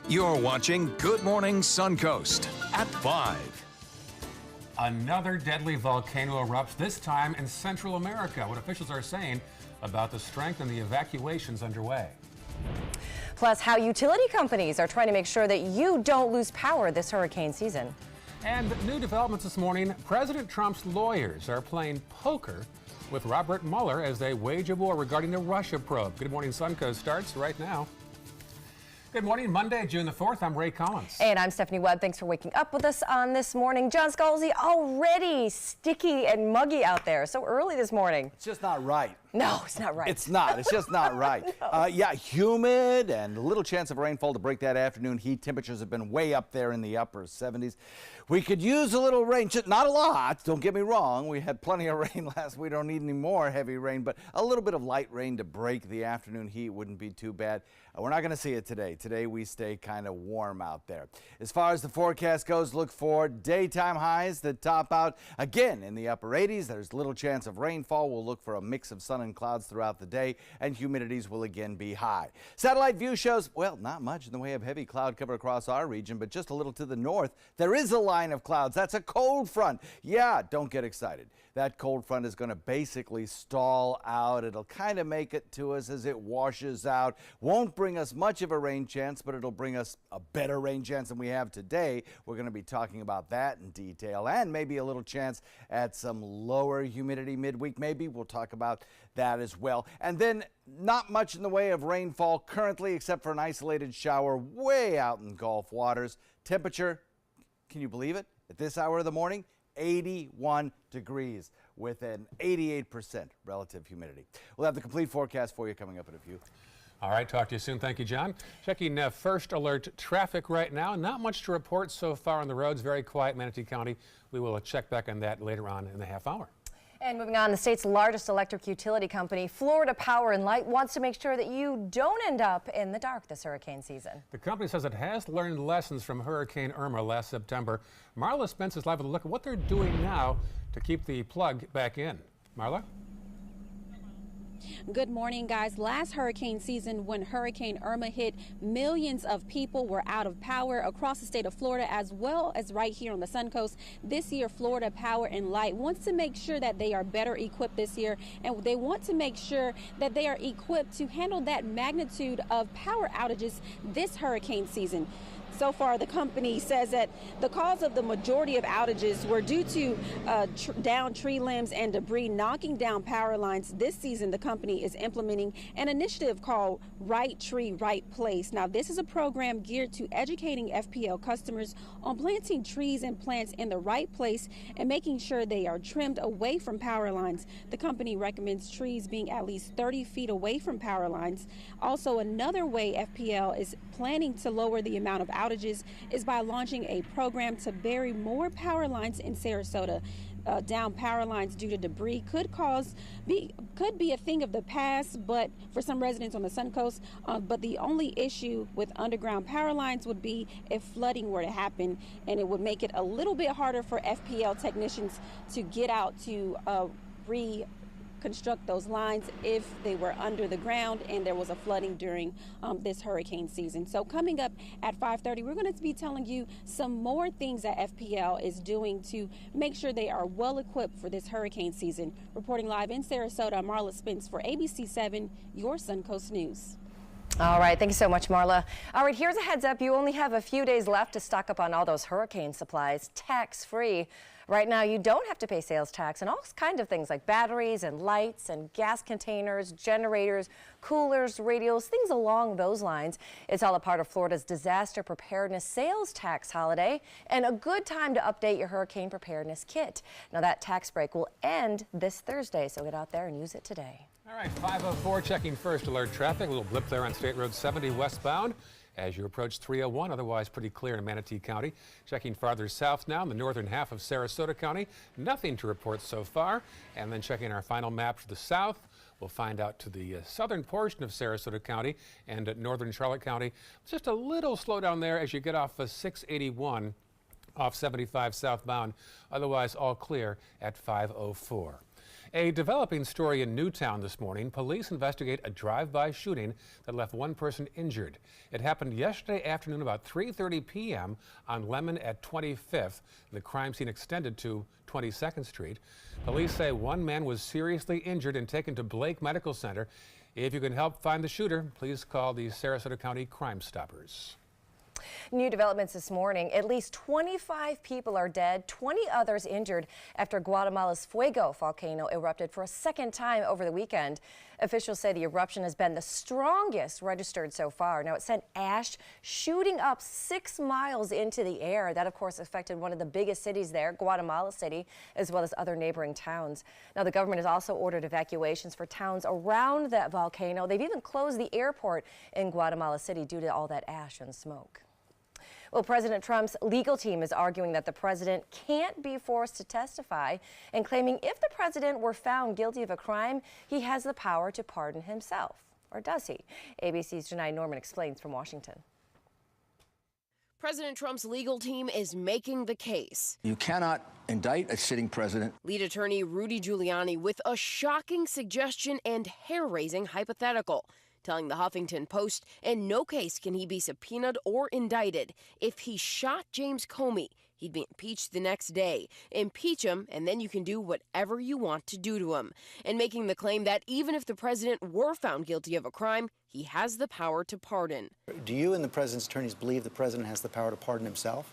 You're watching Good Morning Suncoast at 5. Another deadly volcano erupts, this time in Central America. What officials are saying about the strength and the evacuations underway. Plus, how utility companies are trying to make sure that you don't lose power this hurricane season. And new developments this morning. President Trump's lawyers are playing poker with Robert Mueller as they wage a war regarding the Russia probe. Good Morning Suncoast starts right now. Good morning, Monday, June the 4th. I'm Ray Collins. And I'm Stephanie Webb. Thanks for waking up with us on this morning. John Scalzi, already sticky and muggy out there so early this morning. It's just not right. No, it's not right. It's not. It's just not right. No. Yeah, humid and a little chance of rainfall to break that afternoon heat. Temperatures have been way up there in the upper 70s. We could use a little rain. Not a lot, don't get me wrong. We had plenty of rain last week. We don't need any more heavy rain, but a little bit of light rain to break the afternoon heat wouldn't be too bad. We're not going to see it today. Today we stay kind of warm out there. As far as the forecast goes, look for daytime highs that top out again in the upper 80s. There's little chance of rainfall. We'll look for a mix of sun and clouds throughout the day, and humidities will again be high. Satellite view shows, well, not much in the way of heavy cloud cover across our region, but just a little to the north, there is a line of clouds. That's a cold front. Yeah, don't get excited. That cold front is going to basically stall out. It'll kind of make it to us as it washes out. Won't bring us much of a rain chance, but it'll bring us a better rain chance than we have today. We're going to be talking about that in detail, and maybe a little chance at some lower humidity midweek. Maybe we'll talk about that as well. And then not much in the way of rainfall currently, except for an isolated shower way out in Gulf waters. Temperature, can you believe it? At this hour of the morning, 81 degrees with an 88% relative humidity. We'll have the complete forecast for you coming up in a few. All right, talk to you soon. Thank you, John. Checking first alert traffic right now. Not much to report so far on the roads. Very quiet, Manatee County. We will check back on that later on in the half hour. And moving on, the state's largest electric utility company, Florida Power and Light, wants to make sure that you don't end up in the dark this hurricane season. The company says it has learned lessons from Hurricane Irma last September. Marla Spence is live with a look at what they're doing now to keep the plug back in. Marla? Good morning, guys. Last hurricane season, when Hurricane Irma hit, millions of people were out of power across the state of Florida, as well as right here on the Suncoast. This year, Florida Power and Light wants to make sure that they are better equipped this year, and they want to make sure that they are equipped to handle that magnitude of power outages this hurricane season. So far, the company says that the cause of the majority of outages were due to downed tree limbs and debris knocking down power lines. This season, the company is implementing an initiative called Right Tree, Right Place. Now, this is a program geared to educating FPL customers on planting trees and plants in the right place and making sure they are trimmed away from power lines. The company recommends trees being at least 30 feet away from power lines. Also, another way FPL is planning to lower the amount of outages is by launching a program to bury more power lines in Sarasota. Down power lines due to debris could be a thing of the past, but for some residents on the Suncoast. But the only issue with underground power lines would be if flooding were to happen, and it would make it a little bit harder for FPL technicians to get out to reconstruct those lines if they were under the ground and there was a flooding during this hurricane season. So coming up at 5:30, we're going to be telling you some more things that FPL is doing to make sure they are well equipped for this hurricane season. Reporting live in Sarasota, I'm Marla Spence for ABC 7, your Suncoast News. All right, thank you so much, Marla. All right, here's a heads up. You only have a few days left to stock up on all those hurricane supplies, tax-free. Right now, you don't have to pay sales tax on all kinds of things like batteries and lights and gas containers, generators, coolers, radios, things along those lines. It's all a part of Florida's disaster preparedness sales tax holiday and a good time to update your hurricane preparedness kit. Now, that tax break will end this Thursday, so get out there and use it today. All right, 5:04, checking first alert traffic. A little blip there on State Road 70 westbound as you approach 301, otherwise pretty clear in Manatee County. Checking farther south now in the northern half of Sarasota County. Nothing to report so far. And then checking our final map to the south. We'll find out to the southern portion of Sarasota County and northern Charlotte County. Just a little slowdown there as you get off 681 off 75 southbound. Otherwise all clear at 5:04. A developing story in Newtown this morning. Police investigate a drive-by shooting that left one person injured. It happened yesterday afternoon about 3:30 p.m. on Lemon at 25th. The crime scene extended to 22nd Street. Police say one man was seriously injured and taken to Blake Medical Center. If you can help find the shooter, please call the Sarasota County Crime Stoppers. New developments this morning. At least 25 people are dead, 20 others injured after Guatemala's Fuego volcano erupted for a second time over the weekend. Officials say the eruption has been the strongest registered so far. Now, it sent ash shooting up 6 miles into the air. That, of course, affected one of the biggest cities there, Guatemala City, as well as other neighboring towns. Now, the government has also ordered evacuations for towns around that volcano. They've even closed the airport in Guatemala City due to all that ash and smoke. Well, President Trump's legal team is arguing that the president can't be forced to testify and claiming if the president were found guilty of a crime, he has the power to pardon himself. Or does he? ABC's Janai Norman explains from Washington. President Trump's legal team is making the case. You cannot indict a sitting president. Lead attorney Rudy Giuliani with a shocking suggestion and hair-raising hypothetical, telling the Huffington Post, in no case can he be subpoenaed or indicted. If he shot James Comey, he'd be impeached the next day. Impeach him, and then you can do whatever you want to do to him. And making the claim that even if the president were found guilty of a crime, he has the power to pardon. Do you and the president's attorneys believe the president has the power to pardon himself?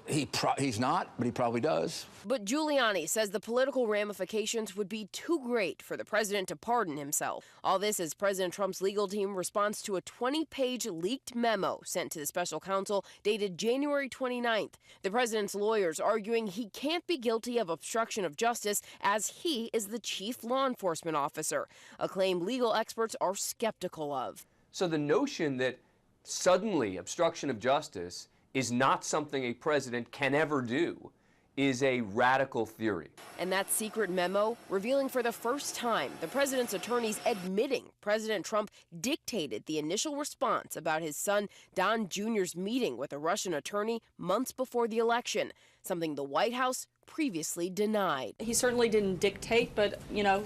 He's not, but he probably does. But Giuliani says the political ramifications would be too great for the president to pardon himself. All this as President Trump's legal team responds to a 20-page leaked memo sent to the special counsel dated January 29th. The president's lawyers arguing he can't be guilty of obstruction of justice as he is the chief law enforcement officer, a claim legal experts are skeptical of. So the notion that suddenly obstruction of justice is not something a president can ever do is a radical theory. And that secret memo revealing for the first time the president's attorneys admitting President Trump dictated the initial response about his son Don Jr.'s meeting with a Russian attorney months before the election, something the White House previously denied. He certainly didn't dictate, but, you know,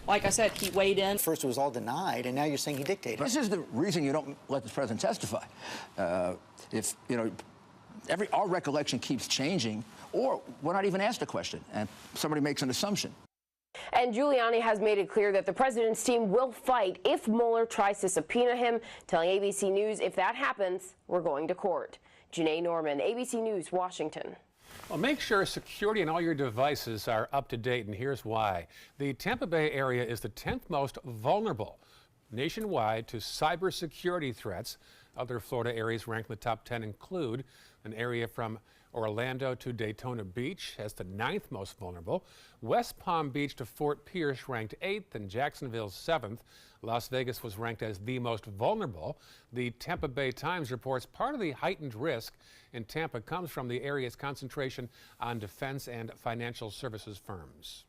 like I said, he weighed in. First it was all denied, and now you're saying he dictated. This is the reason you don't let the president testify. If, you know, our recollection keeps changing, or we're not even asked a question, and somebody makes an assumption. And Giuliani has made it clear that the president's team will fight if Mueller tries to subpoena him, telling ABC News if that happens, we're going to court. Janai Norman, ABC News, Washington. Well, make sure security on all your devices are up to date, and here's why. The Tampa Bay area is the 10th most vulnerable nationwide to cybersecurity threats. Other Florida areas ranked in the top 10 include an area from Orlando to Daytona Beach as the 9th most vulnerable. West Palm Beach to Fort Pierce ranked 8th and Jacksonville 7th. Las Vegas was ranked as the most vulnerable. The Tampa Bay Times reports part of the heightened risk in Tampa comes from the area's concentration on defense and financial services firms.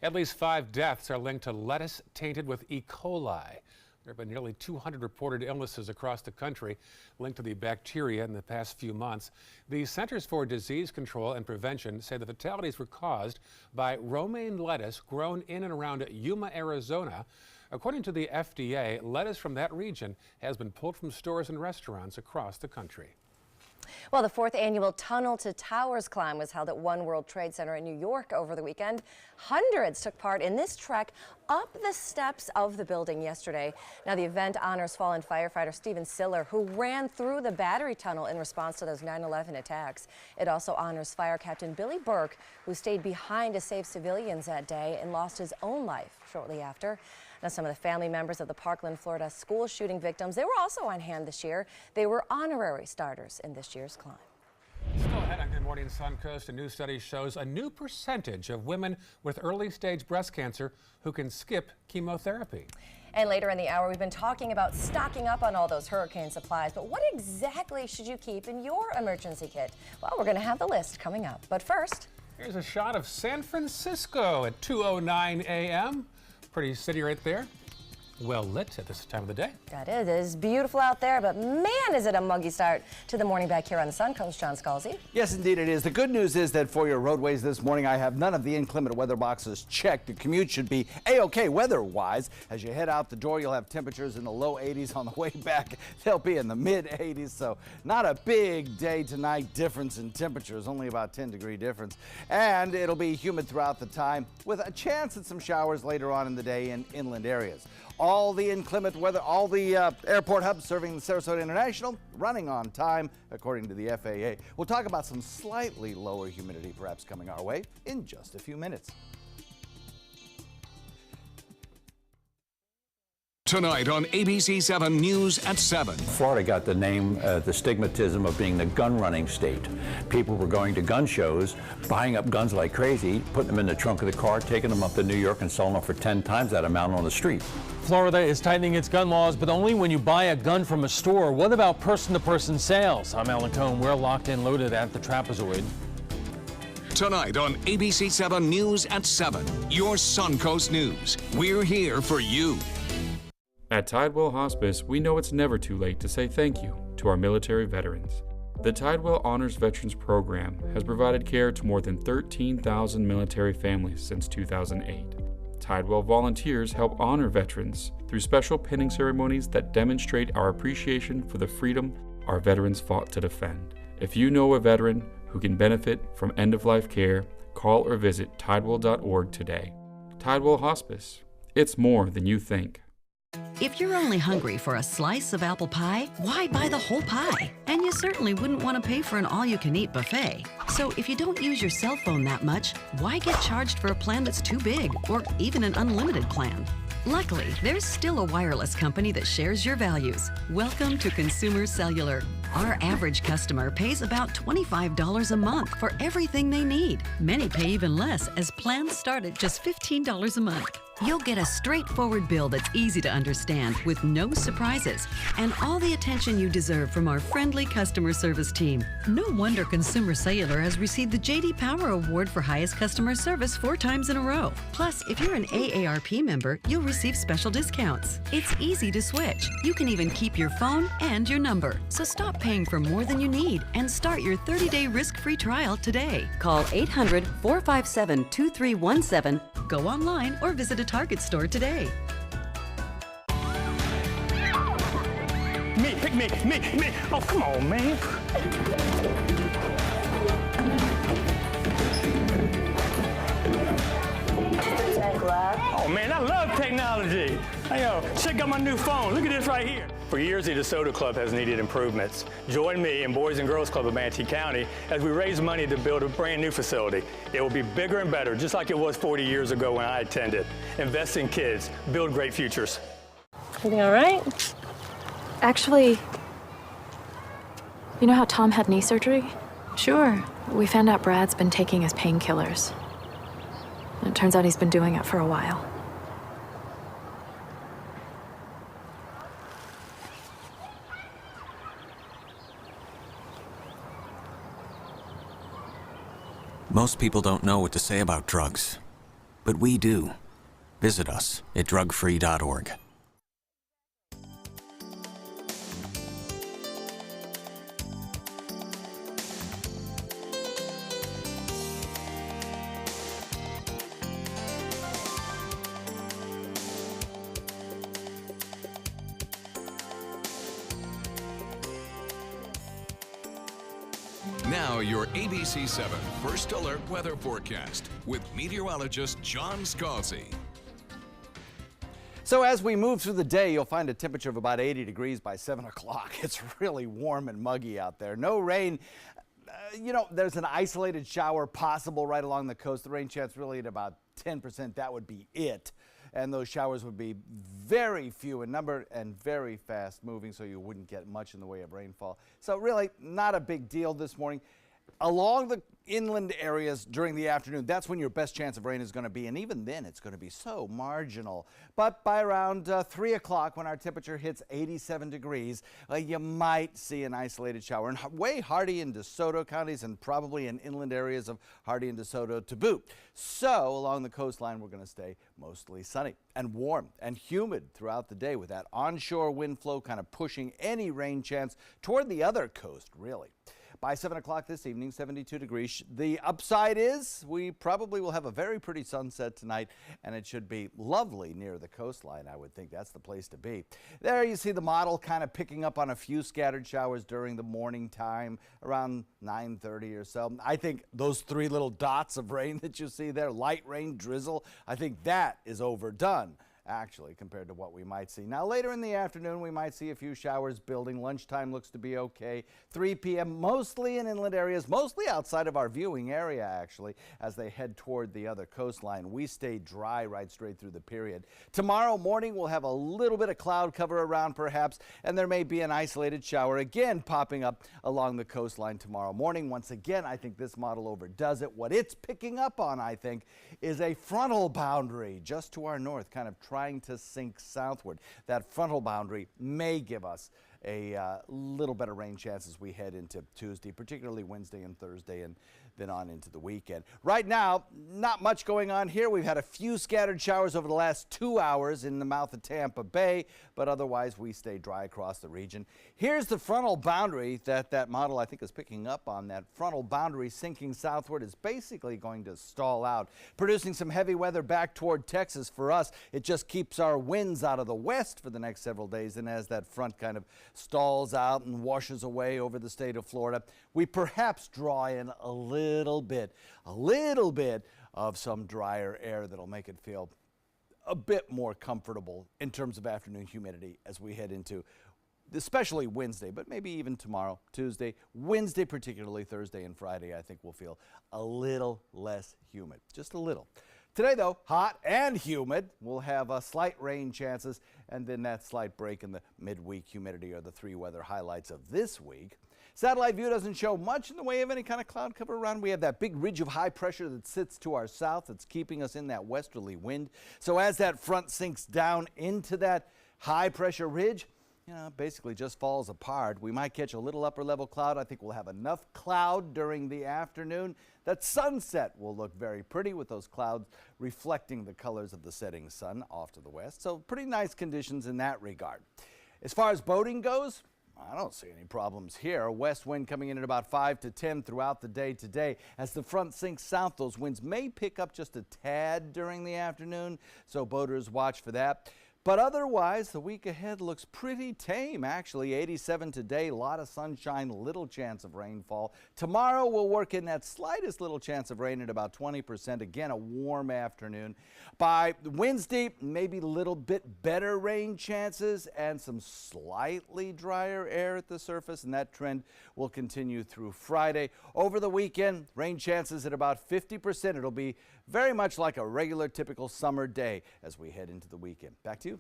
At least 5 deaths are linked to lettuce tainted with E. coli. There have been nearly 200 reported illnesses across the country linked to the bacteria in the past few months. The Centers for Disease Control and Prevention say the fatalities were caused by romaine lettuce grown in and around Yuma, Arizona. According to the FDA, lettuce from that region has been pulled from stores and restaurants across the country. Well, the 4th annual Tunnel to Towers climb was held at One World Trade Center in New York over the weekend. Hundreds took part in this trek up the steps of the building yesterday. Now, the event honors fallen firefighter Stephen Siller, who ran through the Battery Tunnel in response to those 9/11 attacks. It also honors Fire Captain Billy Burke, who stayed behind to save civilians that day and lost his own life shortly after. Now, some of the family members of the Parkland, Florida school shooting victims, they were also on hand this year. They were honorary starters in this year's climb. Still ahead on Good Morning Suncoast, a new study shows a new percentage of women with early-stage breast cancer who can skip chemotherapy. And later in the hour, we've been talking about stocking up on all those hurricane supplies, but what exactly should you keep in your emergency kit? Well, we're going to have the list coming up. But first, here's a shot of San Francisco at 2:09 a.m. Pretty city right there. well lit at this time of the day. That is. It is beautiful out there, but man, is it a muggy start to the morning back here on the Suncoast. John Scalzi. Yes, indeed it is. The good news is that for your roadways this morning, I have none of the inclement weather boxes checked. The commute should be A-OK weather-wise. As you head out the door, you'll have temperatures in the low 80s. On the way back, they'll be in the mid-80s. So not a big day tonight difference in temperatures, only about 10-degree difference. And it'll be humid throughout the time with a chance at some showers later on in the day in inland areas. All the inclement weather, all the airport hubs serving the Sarasota International running on time, according to the FAA. We'll talk about some slightly lower humidity perhaps coming our way in just a few minutes. Tonight on ABC 7 News at 7. Florida got the name, the stigmatism of being the gun running state. People were going to gun shows, buying up guns like crazy, putting them in the trunk of the car, taking them up to New York and selling them for 10 times that amount on the street. Florida is tightening its gun laws, but only when you buy a gun from a store. What about person-to-person sales? I'm Alan Cohn. We're locked and loaded at the Trapezoid. Tonight on ABC 7 News at 7. Your Suncoast News. We're here for you. At Tidewell Hospice, we know it's never too late to say thank you to our military veterans. The Tidewell Honors Veterans Program has provided care to more than 13,000 military families since 2008. Tidewell volunteers help honor veterans through special pinning ceremonies that demonstrate our appreciation for the freedom our veterans fought to defend. If you know a veteran who can benefit from end-of-life care, call or visit tidewell.org today. Tidewell Hospice. It's more than you think. If you're only hungry for a slice of apple pie, why buy the whole pie? And you certainly wouldn't want to pay for an all-you-can-eat buffet. So if you don't use your cell phone that much, why get charged for a plan that's too big, or even an unlimited plan? Luckily, there's still a wireless company that shares your values. Welcome to Consumer Cellular. Our average customer pays about $25 a month for everything they need. Many pay even less, as plans start at just $15 a month. You'll get a straightforward bill that's easy to understand with no surprises and all the attention you deserve from our friendly customer service team. No wonder Consumer Cellular has received the J.D. Power Award for highest customer service 4 times in a row. Plus, if you're an AARP member, you'll receive special discounts. It's easy to switch. You can even keep your phone and your number. So stop paying for more than you need and start your 30-day risk-free trial today. Call 800-457-2317, go online, or visit a Target store today. Me, pick me. Oh, come on, man. Oh, man, I love technology. Hey, yo, check out my new phone. Look at this right here. For years, the DeSoto Club has needed improvements. Join me and Boys and Girls Club of Manatee County as we raise money to build a brand new facility. It will be bigger and better, just like it was 40 years ago when I attended. Invest in kids, build great futures. Everything all right? Actually, you know how Tom had knee surgery? Sure. We found out Brad's been taking his painkillers. And it turns out he's been doing it for a while. Most people don't know what to say about drugs, but we do. Visit us at drugfree.org. Now your ABC 7 First Alert Weather Forecast with meteorologist John Scalzi. So as we move through the day, you'll find a temperature of about 80 degrees by 7 o'clock. It's really warm and muggy out there. No rain. You know, there's an isolated shower possible right along the coast. The rain chance really at about 10%. That would be it. And those showers would be very few in number and very fast moving, so you wouldn't get much in the way of rainfall. So really not a big deal this morning. along the inland areas during the afternoon, that's when your best chance of rain is going to be, and even then it's going to be so marginal. But by around 3 o'clock, when our temperature hits 87 degrees, you might see an isolated shower in way Hardee and DeSoto counties, and probably in inland areas of Hardee and DeSoto to boot. So along the coastline, we're going to stay mostly sunny and warm and humid throughout the day, with that onshore wind flow kind of pushing any rain chance toward the other coast, really. By 7 o'clock this evening, 72 degrees. The upside is we probably will have a very pretty sunset tonight, and it should be lovely near the coastline. I would think that's the place to be. There you see the model kind of picking up on a few scattered showers during the morning time, around 9:30 or so. I think those 3 little dots of rain that you see there, light rain, drizzle, I think that is overdone, actually, compared to what we might see. Now, later in the afternoon, we might see a few showers building. Lunchtime looks to be okay. 3 p.m., mostly in inland areas, mostly outside of our viewing area, actually, as they head toward the other coastline. We stay dry right straight through the period. Tomorrow morning, we'll have a little bit of cloud cover around, perhaps, and there may be an isolated shower again popping up along the coastline tomorrow morning. Once again, I think this model overdoes it. What it's picking up on, I think, is a frontal boundary just to our north, kind of trying to sink southward. That frontal boundary may give us a little better rain chance as we head into Tuesday, particularly Wednesday and Thursday, and then on into the weekend. Right now, not much going on here. We've had a few scattered showers over the last 2 hours in the mouth of Tampa Bay, but otherwise we stay dry across the region. Here's the frontal boundary that model, I think, is picking up on. That frontal boundary sinking southward is basically going to stall out, producing some heavy weather back toward Texas for us. It just keeps our winds out of the west for the next several days, and as that front kind of stalls out and washes away over the state of Florida, we perhaps draw in a little bit of some drier air that'll make it feel a bit more comfortable in terms of afternoon humidity as we head into especially Wednesday, but maybe even tomorrow, Tuesday, Wednesday, particularly Thursday and Friday. I think we'll feel a little less humid, just a little. Today, though, hot and humid. We'll have slight rain chances, and then that slight break in the midweek humidity are the 3 weather highlights of this week. Satellite view doesn't show much in the way of any kind of cloud cover around. We have that big ridge of high pressure that sits to our south that's keeping us in that westerly wind. So as that front sinks down into that high pressure ridge, basically just falls apart. We might catch a little upper level cloud. I think we'll have enough cloud during the afternoon that sunset will look very pretty with those clouds reflecting the colors of the setting sun off to the west. So pretty nice conditions in that regard. As far as boating goes, I don't see any problems here. A west wind coming in at about 5 to 10 throughout the day today. As the front sinks south, those winds may pick up just a tad during the afternoon, so boaters watch for that. But otherwise, the week ahead looks pretty tame, actually. 87 today, a lot of sunshine, little chance of rainfall. Tomorrow, we'll work in that slightest little chance of rain at about 20%. Again, a warm afternoon. By Wednesday, maybe a little bit better rain chances and some slightly drier air at the surface, and that trend will continue through Friday. Over the weekend, rain chances at about 50%. It'll be very much like a regular, typical summer day as we head into the weekend. Back to you.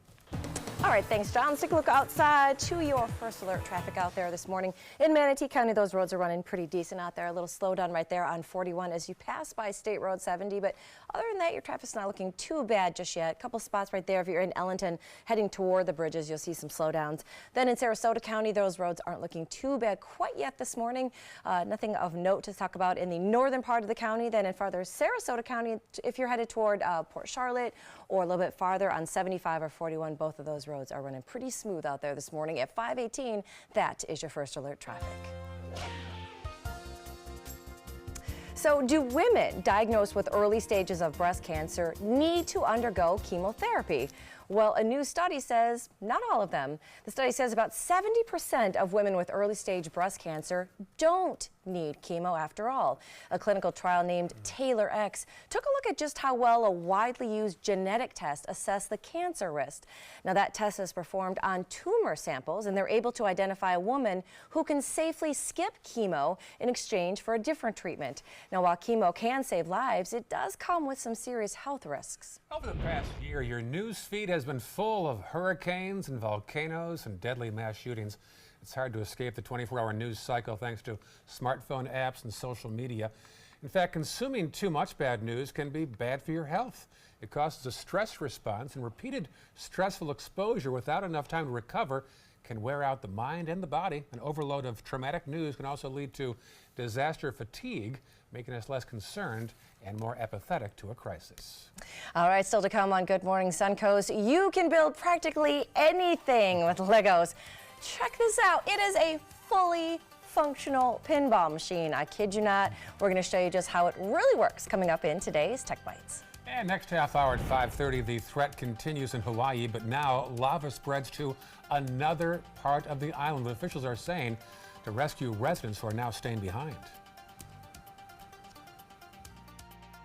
All right, thanks, John. Let's take a look outside to your first alert traffic out there this morning. In Manatee County, those roads are running pretty decent out there. A little slowdown right there on 41 as you pass by State Road 70. But other than that, your traffic's not looking too bad just yet. A couple spots right there. If you're in Ellington heading toward the bridges, you'll see some slowdowns. Then in Sarasota County, those roads aren't looking too bad quite yet this morning. Nothing of note to talk about in the northern part of the county. Then in farther Sarasota County, if you're headed toward Port Charlotte or a little bit farther on 75 or 41, both of those roads are running pretty smooth out there this morning at 5:18. That is your first alert traffic. So do women diagnosed with early stages of breast cancer need to undergo chemotherapy? Well, a new study says not all of them. The study says about 70% of women with early stage breast cancer don't need chemo after all. A clinical trial named Taylor X took a look at just how well a widely used genetic test assessed the cancer risk. Now, that test is performed on tumor samples, and they're able to identify a woman who can safely skip chemo in exchange for a different treatment. Now, while chemo can save lives, it does come with some serious health risks. Over the past year, your news feed has has been full of hurricanes and volcanoes and deadly mass shootings. It's hard to escape the 24-hour news cycle thanks to smartphone apps and social media. In fact, consuming too much bad news can be bad for your health. It causes a stress response, and repeated stressful exposure without enough time to recover can wear out the mind and the body. An overload of traumatic news can also lead to disaster fatigue, making us less concerned and more apathetic to a crisis. All right, still to come on Good Morning Suncoast, you can build practically anything with Legos. Check this out. It is a fully functional pinball machine. I kid you not. We're going to show you just how it really works coming up in today's Tech Bites. And next half hour at 5:30, the threat continues in Hawaii, but now lava spreads to another part of the island. The officials are saying to rescue residents who are now staying behind.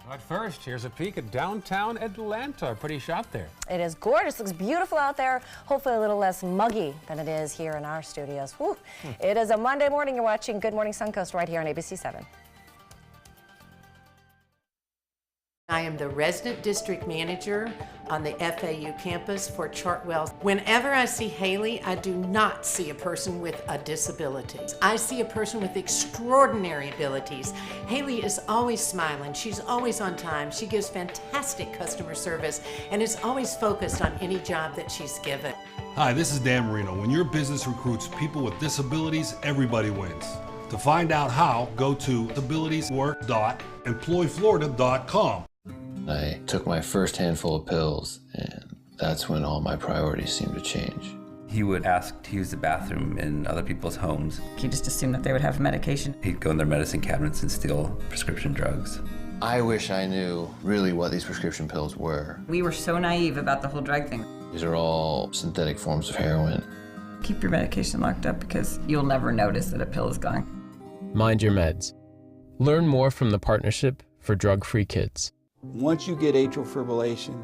But first, here's a peek at downtown Atlanta. Pretty shot there. It is gorgeous. Looks beautiful out there. Hopefully a little less muggy than it is here in our studios. Whew. It is a Monday morning. You're watching Good Morning Suncoast right here on ABC 7. I am the resident district manager on the FAU campus for Chartwell. Whenever I see Haley, I do not see a person with a disability. I see a person with extraordinary abilities. Haley is always smiling. She's always on time. She gives fantastic customer service and is always focused on any job that she's given. Hi, this is Dan Marino. When your business recruits people with disabilities, everybody wins. To find out how, go to disabilitieswork.employflorida.com. I took my first handful of pills, and that's when all my priorities seemed to change. He would ask to use the bathroom in other people's homes. He just assumed that they would have medication. He'd go in their medicine cabinets and steal prescription drugs. I wish I knew really what these prescription pills were. We were so naive about the whole drug thing. These are all synthetic forms of heroin. Keep your medication locked up because you'll never notice that a pill is gone. Mind your meds. Learn more from the Partnership for Drug-Free Kids. Once you get atrial fibrillation,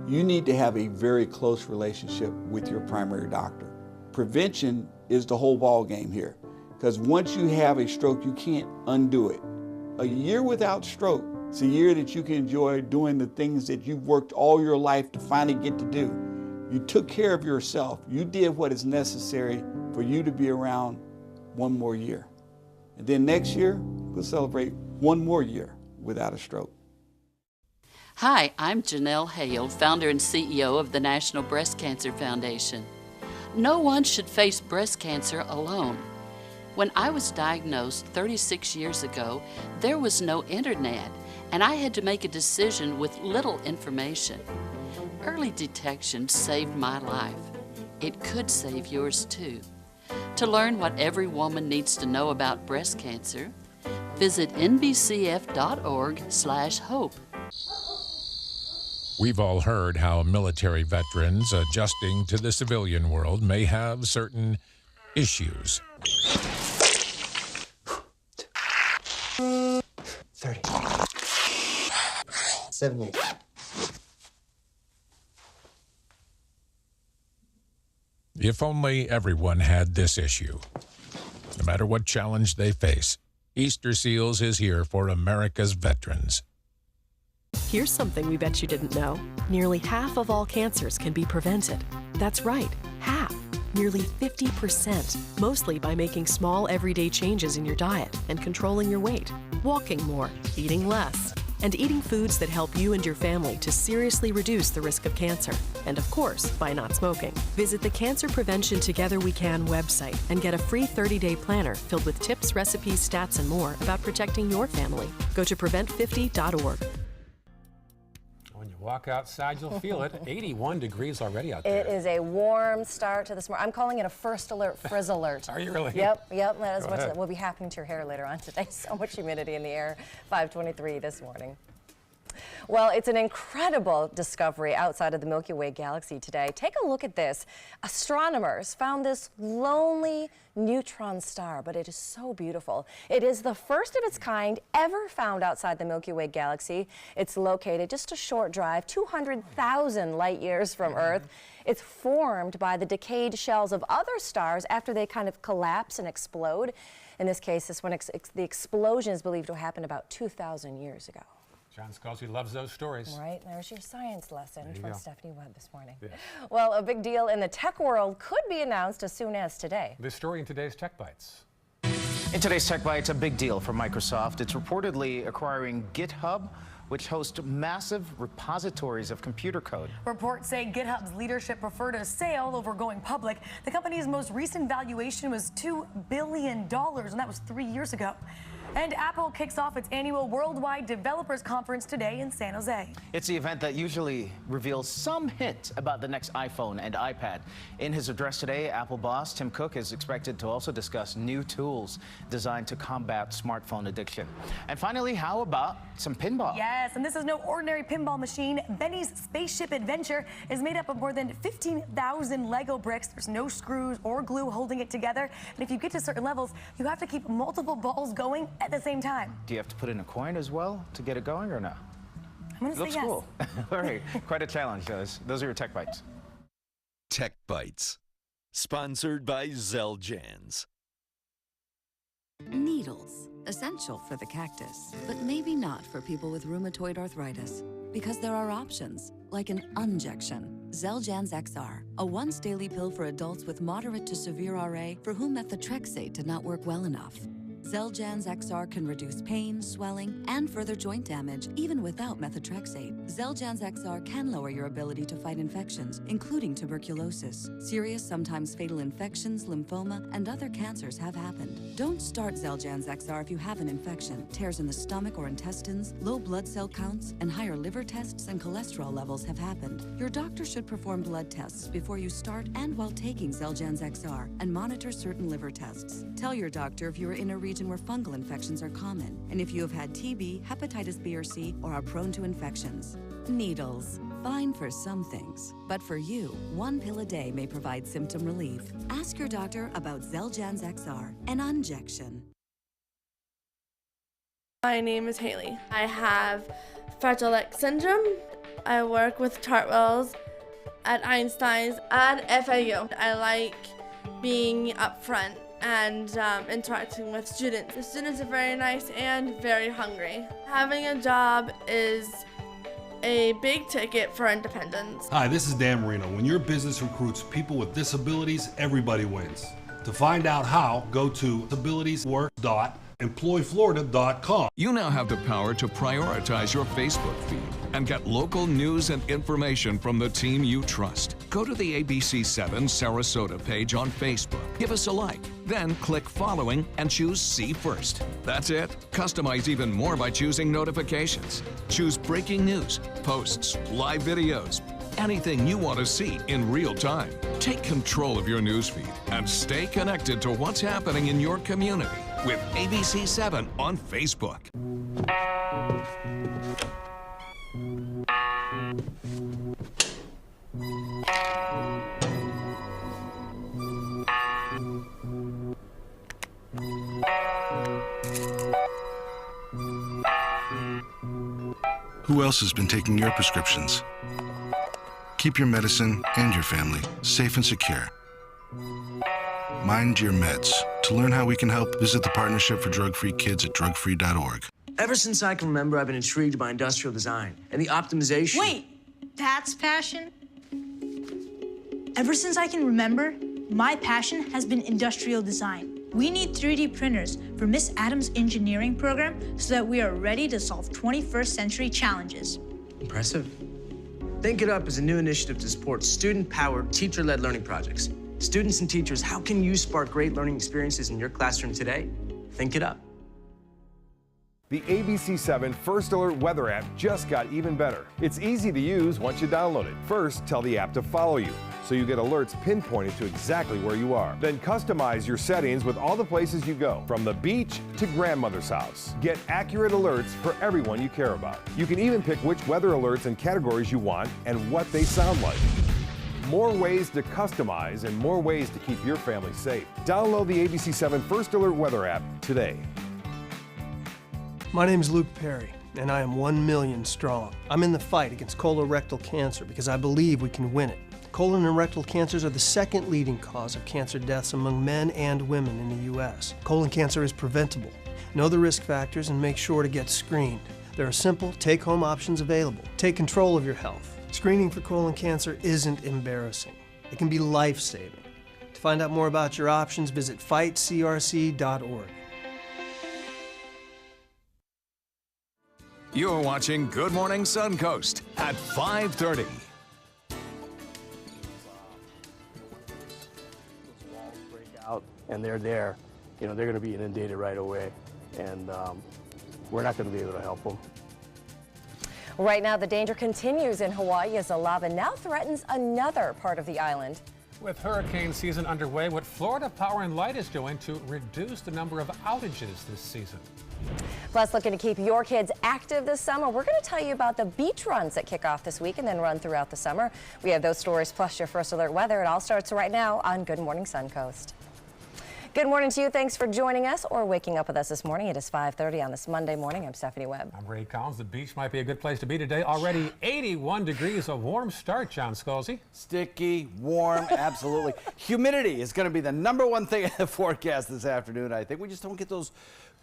you need to have a very close relationship with your primary doctor. Prevention is the whole ball game here, because once you have a stroke, you can't undo it. A year without stroke, it's a year that you can enjoy doing the things that you've worked all your life to finally get to do. You took care of yourself. You did what is necessary for you to be around one more year. And then next year, we'll celebrate one more year without a stroke. Hi, I'm Janelle Hale, founder and CEO of the National Breast Cancer Foundation. No one should face breast cancer alone. When I was diagnosed 36 years ago, there was no internet, and I had to make a decision with little information. Early detection saved my life. It could save yours too. To learn what every woman needs to know about breast cancer, visit nbcf.org/hope. We've all heard how military veterans adjusting to the civilian world may have certain issues. 30. 70. If only everyone had this issue. No matter what challenge they face, Easter Seals is here for America's veterans. Here's something we bet you didn't know. Nearly half of all cancers can be prevented. That's right, half. Nearly 50%, mostly by making small everyday changes in your diet and controlling your weight, walking more, eating less, and eating foods that help you and your family to seriously reduce the risk of cancer. And of course, by not smoking. Visit the Cancer Prevention Together We Can website and get a free 30-day planner filled with tips, recipes, stats, and more about protecting your family. Go to prevent50.org. When you walk outside, you'll feel it. 81 degrees already out there. It is a warm start to this morning. I'm calling it a first alert, frizz alert. Are you really? Yep. That is what will be happening to your hair later on today. So much humidity in the air. 523 this morning. Well, it's an incredible discovery outside of the Milky Way galaxy today. Take a look at this. Astronomers found this lonely neutron star, but it is so beautiful. It is the first of its kind ever found outside the Milky Way galaxy. It's located just a short drive, 200,000 light years from Earth. It's formed by the decayed shells of other stars after they kind of collapse and explode. In this case, the explosion is believed to happen about 2,000 years ago. John Scalzi loves those stories. Right, there's your science lesson There you from go. Stephanie Webb this morning. Yeah. Well, a big deal in the tech world could be announced as soon as today. This story in today's Tech Bites. In today's Tech Bites, a big deal for Microsoft. It's reportedly acquiring GitHub, which hosts massive repositories of computer code. Reports say GitHub's leadership preferred a sale over going public. The company's most recent valuation was $2 billion, and that was 3 years ago. And Apple kicks off its annual Worldwide Developers Conference today in San Jose. It's the event that usually reveals some hint about the next iPhone and iPad. In his address today, Apple boss Tim Cook is expected to also discuss new tools designed to combat smartphone addiction. And finally, how about some pinball? Yes, and this is no ordinary pinball machine. Benny's Spaceship Adventure is made up of more than 15,000 Lego bricks. There's no screws or glue holding it together. And if you get to certain levels, you have to keep multiple balls going at the same time. Do you have to put in a coin as well to get it going or no? I'm gonna say Looks yes. cool. All right, quite a challenge, those. Those are your Tech Bites. Tech Bites, sponsored by Zelljans. Needles, essential for the cactus, but maybe not for people with rheumatoid arthritis. Because there are options, like an unjection. Zelljans XR, a once-daily pill for adults with moderate to severe RA for whom methotrexate did not work well enough. Zelljans XR can reduce pain, swelling, and further joint damage, even without methotrexate. Zelljans XR can lower your ability to fight infections, including tuberculosis. Serious, sometimes fatal infections, lymphoma, and other cancers have happened. Don't start Zelljans XR if you have an infection, tears in the stomach or intestines, low blood cell counts, and higher liver tests and cholesterol levels have happened. Your doctor should perform blood tests before you start and while taking Zelljans XR, and monitor certain liver tests. Tell your doctor if you are in a region where fungal infections are common, and if you have had TB, hepatitis B or C, or are prone to infections. Needles. Fine for some things, but for you, 1 pill a day may provide symptom relief. Ask your doctor about Zelljans XR, an injection. My name is Haley. I have Fragile X syndrome. I work with Chartwells at Einstein's and FAU. I like being up front and interacting with students. The students are very nice and very hungry. Having a job is a big ticket for independence. Hi, this is Dan Marino. When your business recruits people with disabilities, everybody wins. To find out how, go to abilitieswork.employflorida.com. You now have the power to prioritize your Facebook feed and get local news and information from the team you trust. Go to the ABC7 Sarasota page on Facebook. Give us a like, then click following and choose See First. That's it. Customize even more by choosing notifications. Choose breaking news, posts, live videos, anything you want to see in real time. Take control of your newsfeed and stay connected to what's happening in your community with ABC7 on Facebook. Who else has been taking your prescriptions? Keep your medicine and your family safe and secure. Mind your meds. To learn how we can help, visit the Partnership for Drug-Free Kids at drugfree.org. Ever since I can remember, I've been intrigued by industrial design and the optimization. Wait, that's passion? Ever since I can remember, my passion has been industrial design. We need 3D printers for Miss Adams' engineering program so that we are ready to solve 21st century challenges. Impressive. Think It Up is a new initiative to support student-powered, teacher-led learning projects. Students and teachers, how can you spark great learning experiences in your classroom today? Think It Up. The ABC7 First Alert weather app just got even better. It's easy to use once you download it. First, tell the app to follow you, so you get alerts pinpointed to exactly where you are. Then customize your settings with all the places you go, from the beach to grandmother's house. Get accurate alerts for everyone you care about. You can even pick which weather alerts and categories you want and what they sound like. More ways to customize and more ways to keep your family safe. Download the ABC7 First Alert weather app today. My name is Luke Perry, and I am 1 million strong. I'm in the fight against colorectal cancer because I believe we can win it. Colon and rectal cancers are the second leading cause of cancer deaths among men and women in the U.S. Colon cancer is preventable. Know the risk factors and make sure to get screened. There are simple, take-home options available. Take control of your health. Screening for colon cancer isn't embarrassing. It can be life-saving. To find out more about your options, visit fightcrc.org. You're watching Good Morning Suncoast at 5:30. Out and they're there, you know, they're going to be inundated right away, and we're not going to be able to help them. Right now, the danger continues in Hawaii as the lava now threatens another part of the island. With hurricane season underway, what Florida Power and Light is doing to reduce the number of outages this season. Plus, looking to keep your kids active this summer, we're going to tell you about the beach runs that kick off this week and then run throughout the summer. We have those stories plus your first alert weather. It all starts right now on Good Morning Suncoast. Good morning to you. Thanks for joining us or waking up with us this morning. It is 5:30 on this Monday morning. I'm Stephanie Webb. I'm Ray Collins. The beach might be a good place to be today. Already 81 degrees, a warm start, John Scalzi. Sticky, warm, absolutely. Humidity is going to be the #1 thing in the forecast this afternoon. I think we just don't get those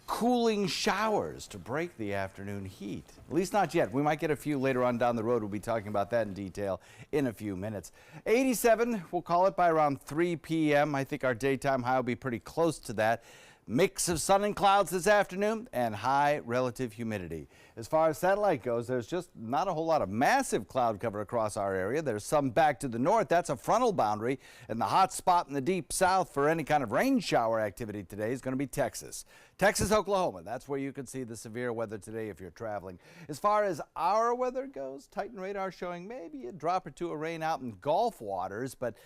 cooling showers to break the afternoon heat. At least not yet. We might get a few later on down the road. We'll be talking about that in detail in a few minutes. 87, we'll call it by around 3 p.m. I think our daytime high will be pretty close to that. Mix of sun and clouds this afternoon and high relative humidity. As far as satellite goes, there's just not a whole lot of massive cloud cover across our area. There's some back to the north. That's a frontal boundary. And the hot spot in the deep south for any kind of rain shower activity today is going to be Texas. Texas, Oklahoma. That's where you can see the severe weather today if you're traveling. As far as our weather goes, Titan radar showing maybe a drop or two of rain out in Gulf waters, but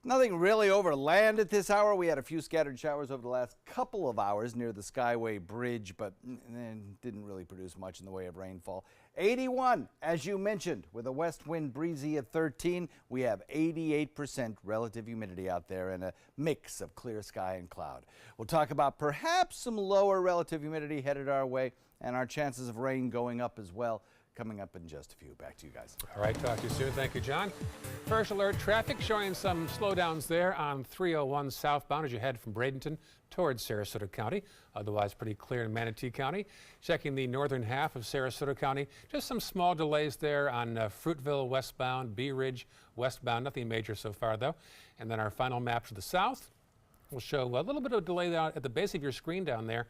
nothing really over land at this hour. We had a few scattered showers over the last couple of hours near the Skyway Bridge, but didn't really produce much in the way of rainfall. 81, as you mentioned, with a west wind breezy at 13. We have 88% relative humidity out there and a mix of clear sky and cloud. We'll talk about perhaps some lower relative humidity headed our way and our chances of rain going up as well. Coming up in just a few. Back to you guys. All right, talk to you soon. Thank you, John. First alert traffic showing some slowdowns there on 301 southbound as you head from Bradenton towards Sarasota County. Otherwise pretty clear in Manatee County. Checking the northern half of Sarasota County. Just some small delays there on Fruitville westbound, Bee Ridge westbound. Nothing major so far though. And then our final map to the south will show a little bit of delay down at the base of your screen down there.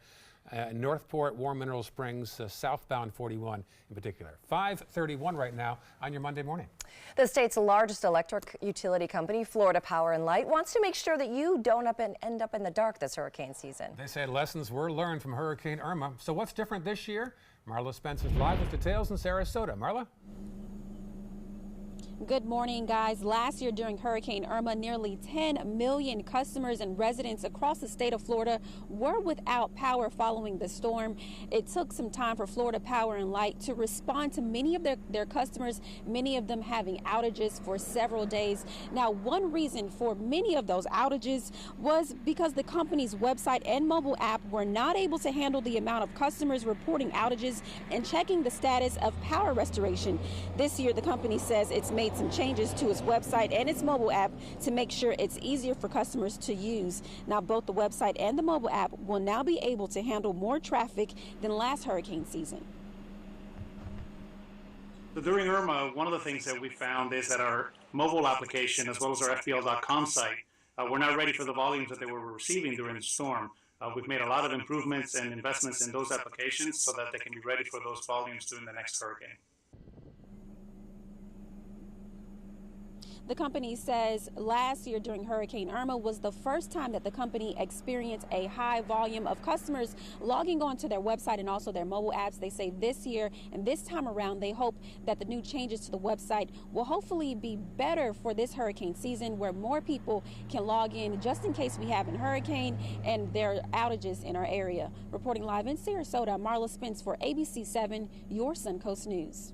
Northport, War Mineral Springs, southbound 41 in particular. 5:31 right now on your Monday morning. The state's largest electric utility company, Florida Power and Light, wants to make sure that you don't end up in the dark this hurricane season. They say lessons were learned from Hurricane Irma. So what's different this year? Marla Spence is live with details in Sarasota. Marla? Good morning, guys. Last year during Hurricane Irma, nearly 10 million customers and residents across the state of Florida were without power following the storm. It took some time for Florida Power and Light to respond to many of their customers, many of them having outages for several days. Now, one reason for many of those outages was because the company's website and mobile app were not able to handle the amount of customers reporting outages and checking the status of power restoration. This year, the company says it's made some changes to its website and its mobile app to make sure it's easier for customers to use. Now, both the website and the mobile app will now be able to handle more traffic than last hurricane season. So during Irma, one of the things that we found is that our mobile application, as well as our FPL.com site, were not ready for the volumes that they were receiving during the storm. We've made a lot of improvements and investments in those applications so that they can be ready for those volumes during the next hurricane. The company says last year during Hurricane Irma was the first time that the company experienced a high volume of customers logging onto their website and also their mobile apps. They say this year and this time around, they hope that the new changes to the website will hopefully be better for this hurricane season, where more people can log in just in case we have a hurricane and there are outages in our area. Reporting live in Sarasota, Marla Spence for ABC 7, your Suncoast News.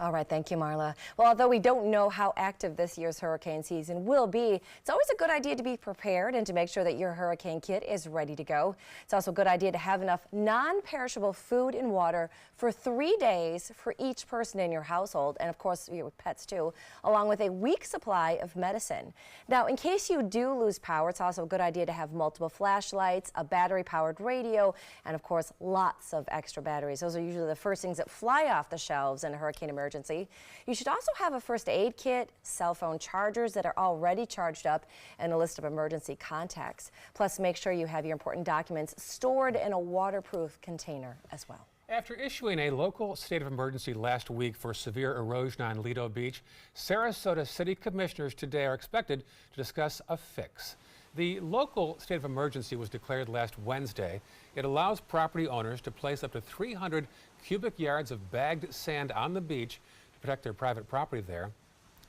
All right, thank you, Marla. Well, although we don't know how active this year's hurricane season will be, it's always a good idea to be prepared and to make sure that your hurricane kit is ready to go. It's also a good idea to have enough non-perishable food and water for 3 days for each person in your household, and of course your pets too, along with a week's supply of medicine. Now, in case you do lose power, it's also a good idea to have multiple flashlights, a battery-powered radio, and of course lots of extra batteries. Those are usually the first things that fly off the shelves in a hurricane emergency. You should also have a first aid kit, cell phone chargers that are already charged up, and a list of emergency contacts. Plus, make sure you have your important documents stored in a waterproof container as well. After issuing a local state of emergency last week for severe erosion on Lido Beach, Sarasota City Commissioners today are expected to discuss a fix. The local state of emergency was declared last Wednesday. It allows property owners to place up to 300 cubic yards of bagged sand on the beach to protect their private property there.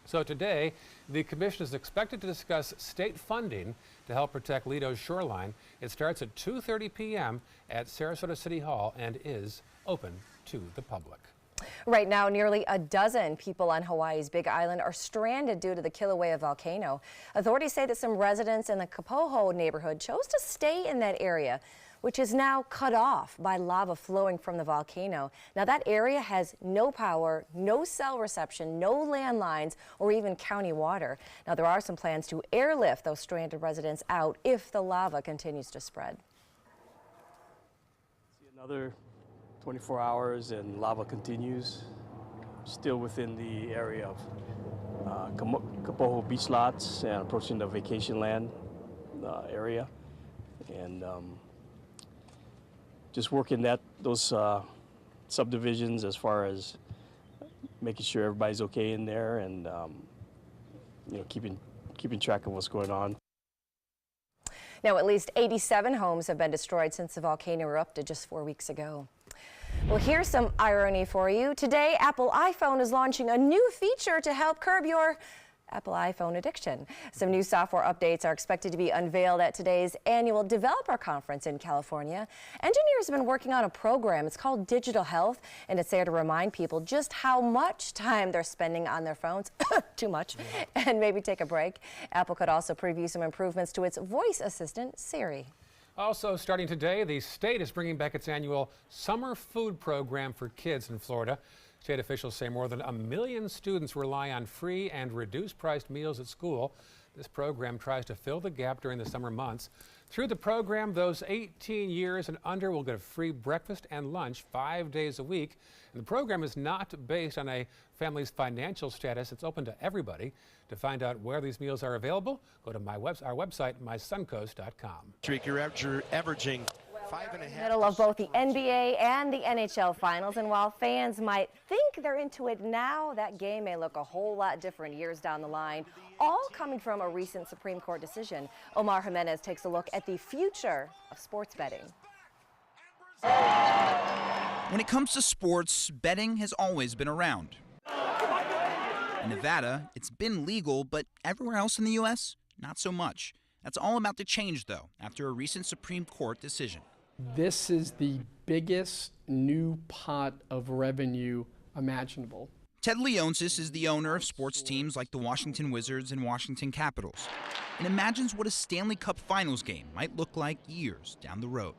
So today, the commission is expected to discuss state funding to help protect Lido's shoreline. It starts at 2:30 p.m. at Sarasota City Hall and is open to the public. Right now, nearly a dozen people on Hawaii's Big Island are stranded due to the Kilauea volcano. Authorities say that some residents in the Kapoho neighborhood chose to stay in that area, which is now cut off by lava flowing from the volcano. Now, that area has no power, no cell reception, no landlines, or even county water. Now, there are some plans to airlift those stranded residents out if the lava continues to spread. Another 24 hours and lava continues, still within the area of Kapoho beach lots and approaching the vacation land area, and just working those subdivisions as far as making sure everybody's okay in there, and you know, keeping track of what's going on. Now, at least 87 homes have been destroyed since the volcano erupted just 4 weeks ago. Well, here's some irony for you. Today, Apple iPhone is launching a new feature to help curb your Apple iPhone addiction. Some new software updates are expected to be unveiled at today's annual developer conference in California. Engineers have been working on a program. It's called Digital Health, and it's there to remind people just how much time they're spending on their phones, too much, and maybe take a break. Apple could also preview some improvements to its voice assistant, Siri. Also, starting today, the state is bringing back its annual summer food program for kids in Florida. State officials say more than 1 million students rely on free and reduced-priced meals at school. This program tries to fill the gap during the summer months. Through the program, those 18 years and under will get a free breakfast and lunch 5 days a week. And the program is not based on a family's financial status. It's open to everybody. To find out where these meals are available, go to our website, mysuncoast.com. You're averaging 5.5. Middle of both the NBA and the NHL finals, and while fans might think they're into it now, that game may look a whole lot different years down the line, all coming from a recent Supreme Court decision. Omar Jimenez takes a look at the future of sports betting. When it comes to sports, betting has always been around. In Nevada, it's been legal, but everywhere else in the U.S., not so much. That's all about to change, though, after a recent Supreme Court decision. This is the biggest new pot of revenue imaginable. Ted Leonsis is the owner of sports teams like the Washington Wizards and Washington Capitals, and imagines what a Stanley Cup Finals game might look like years down the road.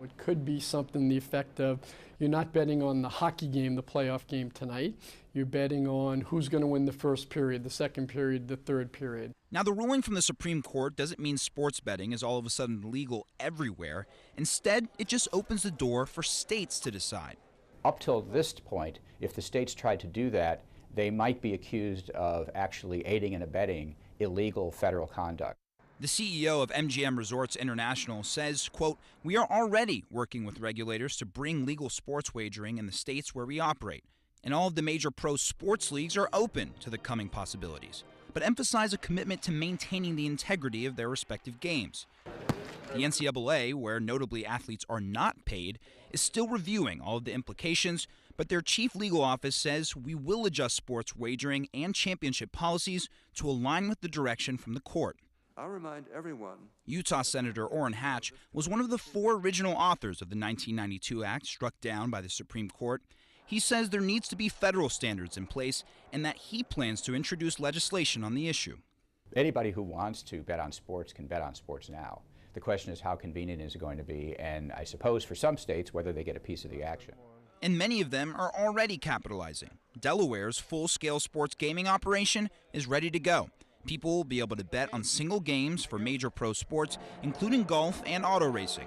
It could be something the effect of, you're not betting on the hockey game, the playoff game tonight. You're betting on who's going to win the first period, the second period, the third period. Now, the ruling from the Supreme Court doesn't mean sports betting is all of a sudden legal everywhere. Instead, it just opens the door for states to decide. Up till this point, if the states tried to do that, they might be accused of actually aiding and abetting illegal federal conduct. The CEO of MGM Resorts International says, quote, "We are already working with regulators to bring legal sports wagering in the states where we operate, and all of the major pro sports leagues are open to the coming possibilities, but emphasize a commitment to maintaining the integrity of their respective games." The NCAA, where notably athletes are not paid, is still reviewing all of the implications, but their chief legal office says we will adjust sports wagering and championship policies to align with the direction from the court. I'll remind everyone. Utah Senator Orrin Hatch was one of the 4 original authors of the 1992 Act struck down by the Supreme Court. He says there needs to be federal standards in place and that he plans to introduce legislation on the issue. Anybody who wants to bet on sports can bet on sports now. The question is how convenient is it going to be, and I suppose for some states whether they get a piece of the action. And many of them are already capitalizing. Delaware's full-scale sports gaming operation is ready to go. People will be able to bet on single games for major pro sports, including golf and auto racing.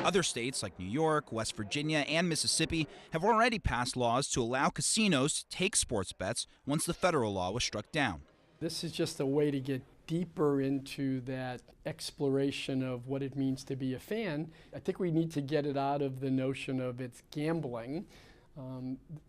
Other states like New York, West Virginia, and Mississippi have already passed laws to allow casinos to take sports bets once the federal law was struck down. This is just a way to get deeper into that exploration of what it means to be a fan. I think we need to get it out of the notion of it's gambling.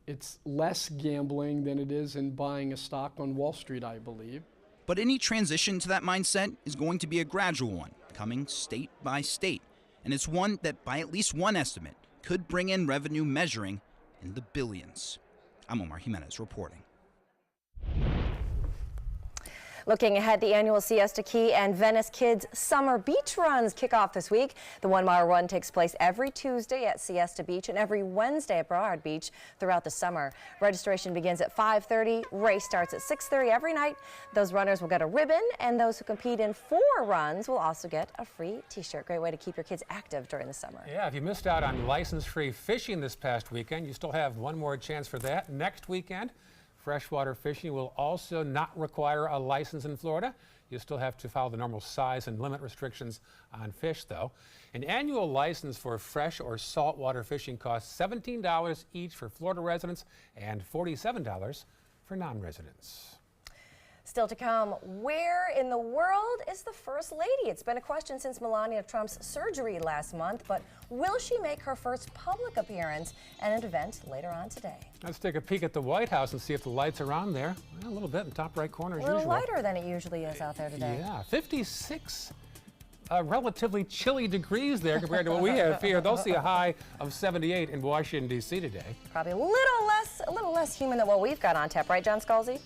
It's less gambling than it is in buying a stock on Wall Street, I believe. But any transition to that mindset is going to be a gradual one, coming state by state. And it's one that, by at least one estimate, could bring in revenue measuring in the billions. I'm Omar Jimenez reporting. Looking ahead, the annual Siesta Key and Venice Kids Summer Beach Runs kick off this week. The 1 mile run takes place every Tuesday at Siesta Beach and every Wednesday at Broward Beach throughout the summer. Registration begins at 5:30. Race starts at 6:30 every night. Those runners will get a ribbon, and those who compete in 4 runs will also get a free t-shirt. Great way to keep your kids active during the summer. Yeah, if you missed out on license-free fishing this past weekend, you still have one more chance for that next weekend. Freshwater fishing will also not require a license in Florida. You still have to follow the normal size and limit restrictions on fish, though. An annual license for fresh or saltwater fishing costs $17 each for Florida residents and $47 for non-residents. Still to come, where in the world is the First Lady? It's been a question since Melania Trump's surgery last month, but will she make her first public appearance at an event later on today? Let's take a peek at the White House and see if the lights are on there. Well, a little bit in the top right corner as A little usual. lighter than it usually is out there today. Yeah, 56 relatively chilly degrees there compared to what we have here. They'll see a high of 78 in Washington, D.C. today. Probably a little less humid than what we've got on tap, right, John Scalzi?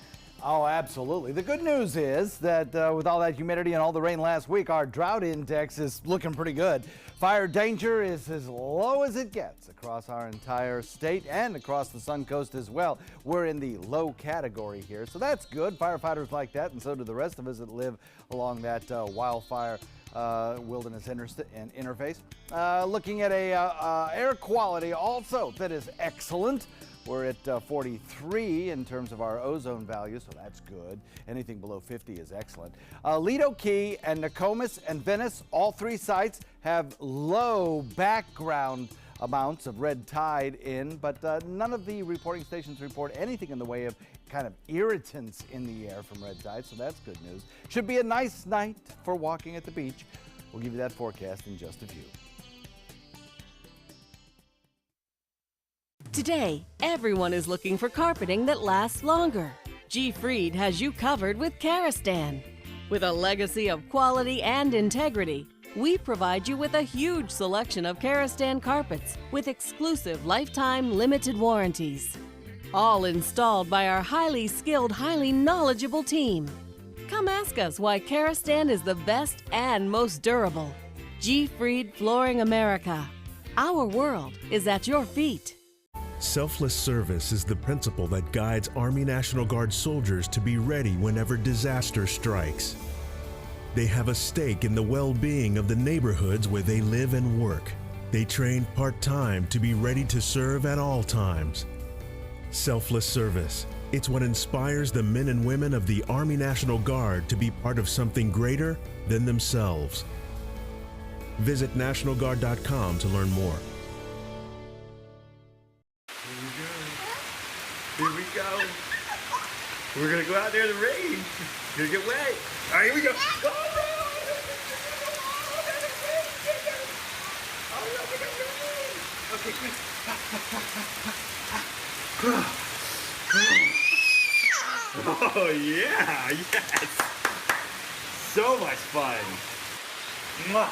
Oh, absolutely. The good news is that with all that humidity and all the rain last week, our drought index is looking pretty good. Fire danger is as low as it gets across our entire state and across the Suncoast as well. We're in the low category here, so that's good. Firefighters like that, and so do the rest of us that live along that wildfire wilderness interface. Looking at a air quality also that is excellent. We're at 43 in terms of our ozone value, so that's good. Anything below 50 is excellent. Lido Key and Nokomis and Venice, all 3 sites have low background amounts of red tide in, but none of the reporting stations report anything in the way of kind of irritants in the air from red tide, so that's good news. Should be a nice night for walking at the beach. We'll give you that forecast in just a few. Today, everyone is looking for carpeting that lasts longer. G. Fried has you covered with Karastan. With a legacy of quality and integrity, we provide you with a huge selection of Karastan carpets with exclusive lifetime limited warranties. All installed by our highly skilled, highly knowledgeable team. Come ask us why Karastan is the best and most durable. G. Fried Flooring America. Our world is at your feet. Selfless service is the principle that guides Army National Guard soldiers to be ready whenever disaster strikes. They have a stake in the well-being of the neighborhoods where they live and work. They train part-time to be ready to serve at all times. Selfless service. It's what inspires the men and women of the Army National Guard to be part of something greater than themselves. Visit NationalGuard.com to learn more. Here we go. We're gonna go out there in the rain. Gonna get wet. All right, here we go. Okay, oh yeah, yes. So much fun. Mwah.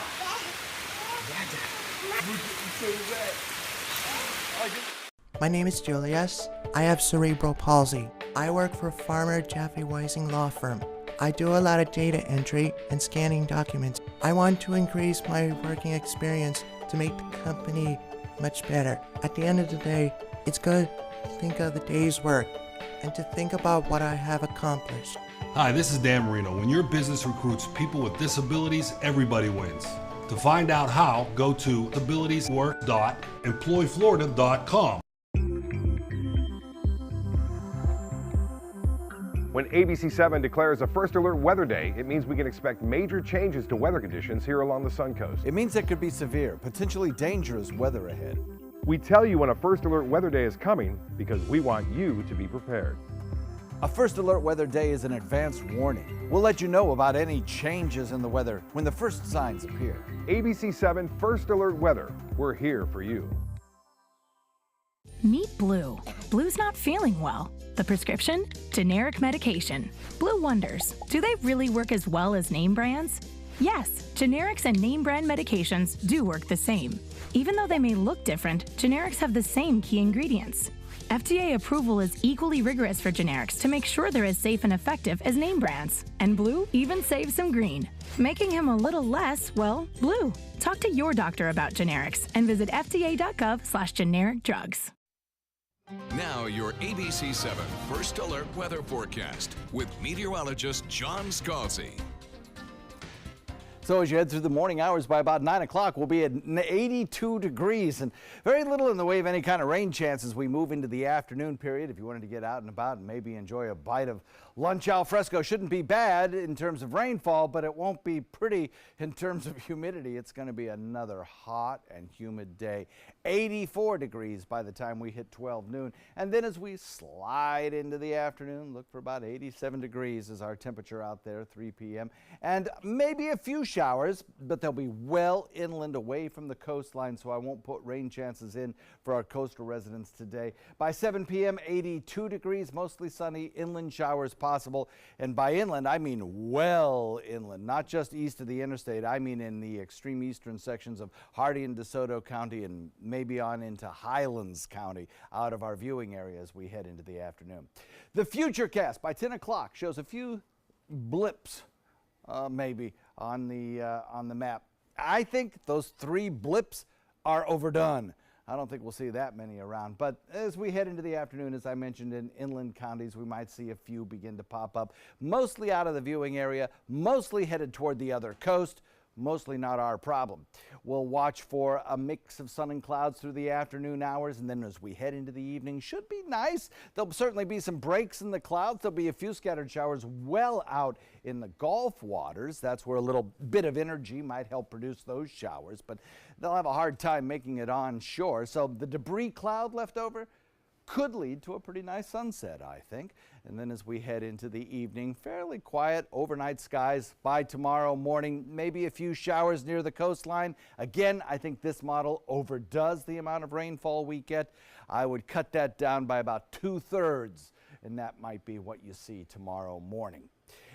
We're getting so wet. My name is Julius. I have cerebral palsy. I work for Farmer Jeffy Weising Law Firm. I do a lot of data entry and scanning documents. I want to increase my working experience to make the company much better. At the end of the day, It's good to think of the day's work and to think about what I have accomplished. Hi, this is Dan Marino. When your business recruits people with disabilities, everybody wins. To find out how, go to abilitieswork.employflorida.com. When ABC7 declares a first alert weather day, it means we can expect major changes to weather conditions here along the Suncoast. It means there could be severe, potentially dangerous weather ahead. We tell you when a first alert weather day is coming because we want you to be prepared. A first alert weather day is an advance warning. We'll let you know about any changes in the weather when the first signs appear. ABC7 First Alert Weather. We're here for you. Meet Blue. Blue's not feeling well. The prescription? Generic medication. Blue wonders, do they really work as well as name brands? Yes, generics and name brand medications do work the same. Even though they may look different, generics have the same key ingredients. FDA approval is equally rigorous for generics to make sure they're as safe and effective as name brands. And Blue even saves some green, making him a little less, well, blue. Talk to your doctor about generics and visit fda.gov/generic drugs. Now your ABC7 First Alert Weather Forecast with meteorologist John Scalzi. So as you head through the morning hours, by about 9 o'clock, we'll be at 82 degrees and very little in the way of any kind of rain chance as we move into the afternoon period. If you wanted to get out and about and maybe enjoy a bite of lunch al fresco, shouldn't be bad in terms of rainfall, but it won't be pretty in terms of humidity. It's going to be another hot and humid day. 84 degrees by the time we hit 12 noon. And then as we slide into the afternoon, look for about 87 degrees is our temperature out there, 3 p.m. And maybe a few showers, but they'll be well inland away from the coastline, so I won't put rain chances in for our coastal residents today. By 7 p.m., 82 degrees, mostly sunny, inland showers possible. And by inland, I mean well inland, not just east of the interstate. I mean in the extreme eastern sections of Hardee and DeSoto County and maybe on into Highlands County out of our viewing area as we head into the afternoon. The Futurecast by 10 o'clock shows a few blips maybe on the map. I think those 3 blips are overdone. I don't think we'll see that many around, but as we head into the afternoon, as I mentioned, in inland counties, we might see a few begin to pop up, mostly out of the viewing area, mostly headed toward the other coast. Mostly not our problem. We'll watch for a mix of sun and clouds through the afternoon hours, and then as we head into the evening, should be nice. There'll certainly be some breaks in the clouds. There'll be a few scattered showers well out in the Gulf waters. That's where a little bit of energy might help produce those showers, but they'll have a hard time making it on shore. So the debris cloud left over could lead to a pretty nice sunset, I think. And then as we head into the evening, fairly quiet overnight skies. By tomorrow morning, maybe a few showers near the coastline. Again, I think this model overdoes the amount of rainfall we get. I would cut that down by about 2/3, and that might be what you see tomorrow morning.